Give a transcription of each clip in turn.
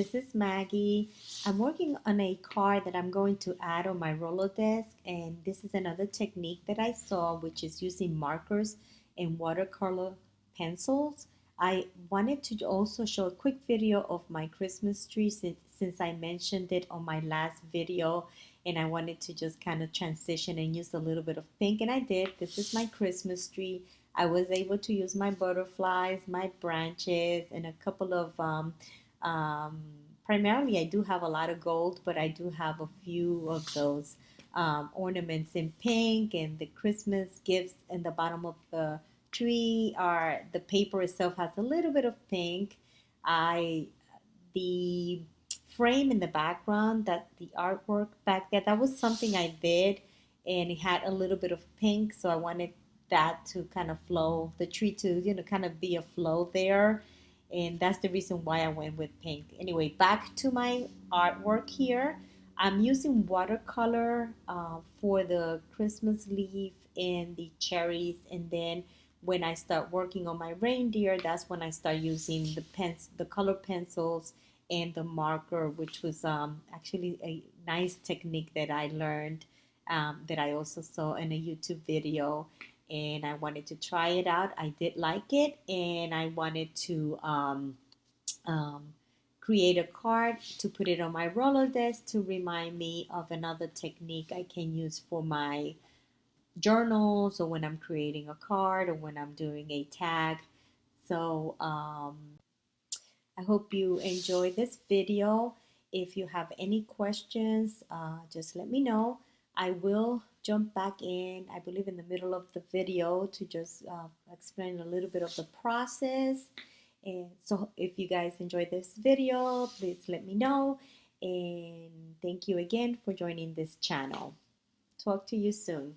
this is Maggie. I'm working on a card that I'm going to add on my Rolodex, and this is another technique that I saw, which is using markers and watercolor pencils. I wanted to also show a quick video of my Christmas tree since I mentioned it on my last video, and I wanted to just kind of transition and use a little bit of pink, and I did. This is my Christmas tree. I was able to use my butterflies, my branches, and a couple of um, primarily I do have a lot of gold, but I do have a few of those ornaments in pink, and the Christmas gifts in the bottom of the tree are the paper itself has a little bit of pink. I the frame in the background, that the artwork back there, that was something I did, and it had a little bit of pink, so I wanted that to kind of flow, the tree to kind of be a flow there, and that's the reason why I went with pink. Anyway, back to my artwork here. I'm using watercolor for the Christmas leaf and the cherries, and then when I start working on my reindeer, that's when I start using the color pencils and the marker, which was actually a nice technique that I learned, that I also saw in a YouTube video, and I wanted to try it out. I did like it, and I wanted to um, create a card to put it on my Rolodex to remind me of another technique I can use for my journals, or when I'm creating a card, or when I'm doing a tag. So I hope you enjoy this video. If you have any questions, just let me know. I will jump back in, I believe, in the middle of the video to just explain a little bit of the process. And so if you guys enjoyed this video, please let me know. And thank you again for joining this channel. Talk to you soon.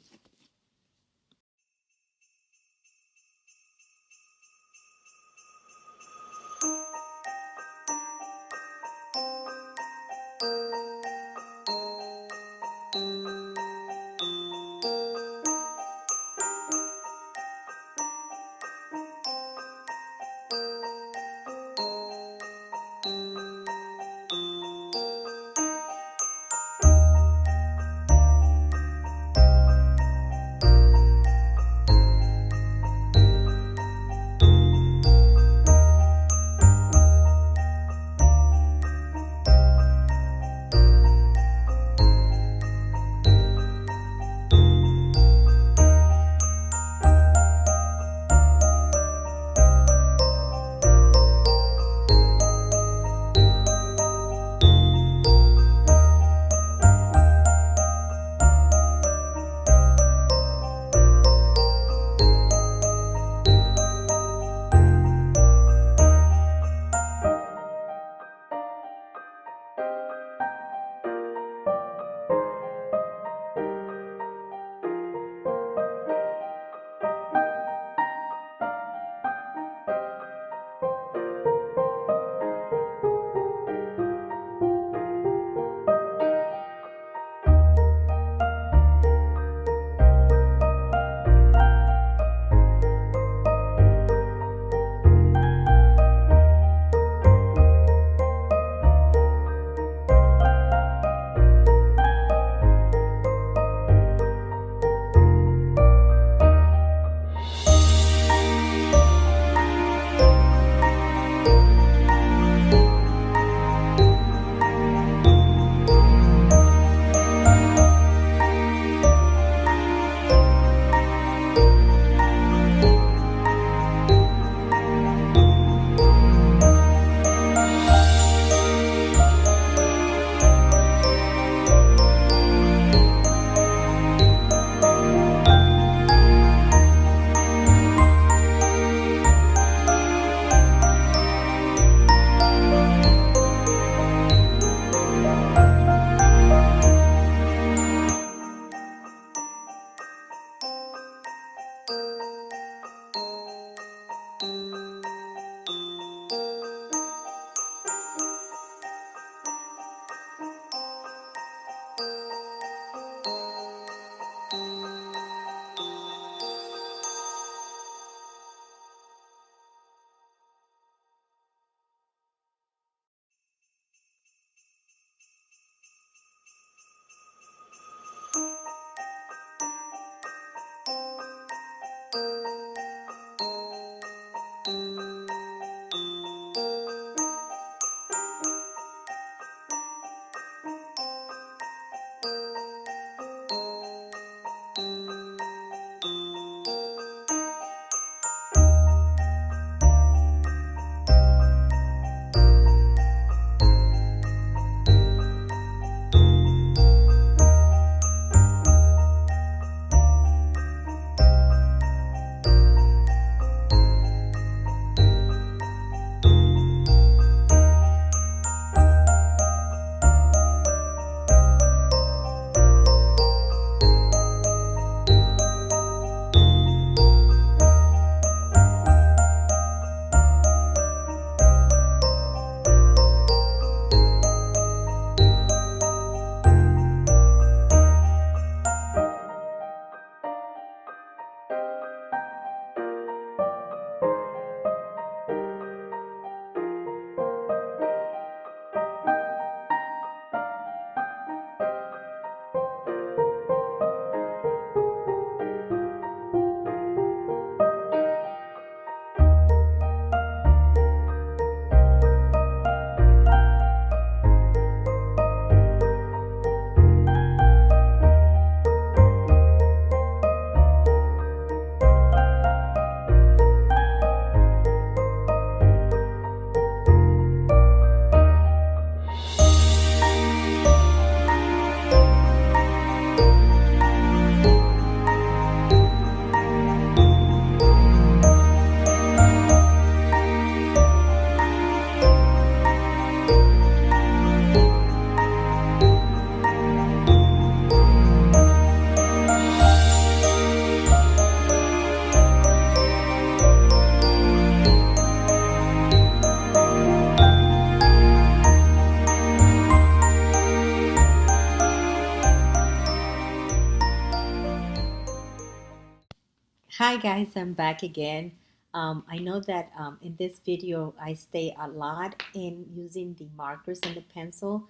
Hi guys, I'm back again. I know that in this video I stay a lot in using the markers and the pencil.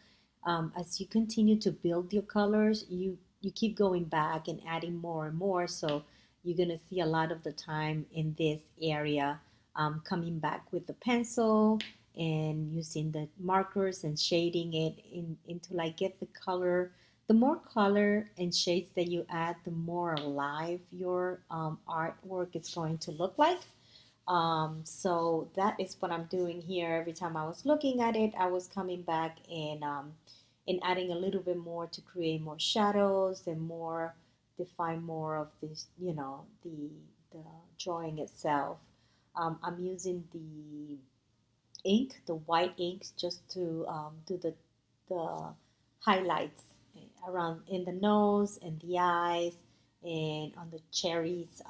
As you continue to build your colors, you keep going back and adding more and more. So you're gonna see a lot of the time in this area coming back with the pencil and using the markers and shading it into like get the color. The more color and shades that you add, the more alive your artwork is going to look like. So that is what I'm doing here. Every time I was looking at it, I was coming back and adding a little bit more to create more shadows and more define more of this, the drawing itself. I'm using the ink, the white ink, just to do the highlights around in the nose and the eyes and on the cherries.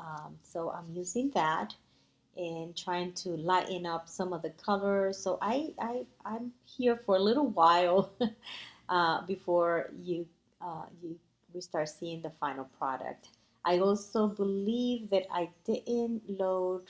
So I'm using that and trying to lighten up some of the colors. So I'm here for a little while before you we start seeing the final product. I also believe that I didn't load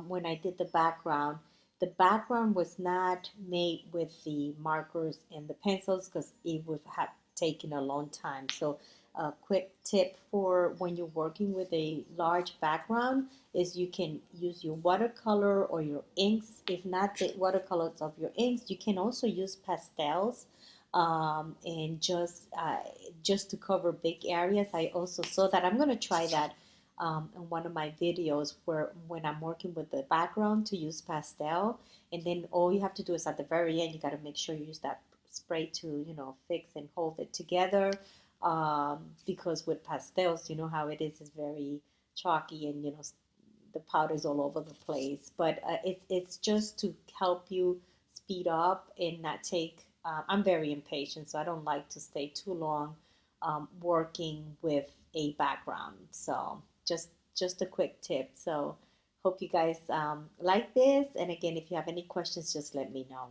when I did the background. The background was not made with the markers and the pencils because it would have taken a long time. So a quick tip for when you're working with a large background is you can use your watercolor or your inks. If not the watercolors of your inks, you can also use pastels and just to cover big areas. I also saw that. I'm going to try that in one of my videos where when I'm working with the background to use pastel, and then all you have to do is at the very end you got to make sure you use that spray to fix and hold it together, because with pastels you know how it is very chalky and the powder's all over the place. But it's just to help you speed up and not take. I'm very impatient, so I don't like to stay too long working with a background. So just a quick tip. So hope you guys like this. And again, if you have any questions, just let me know.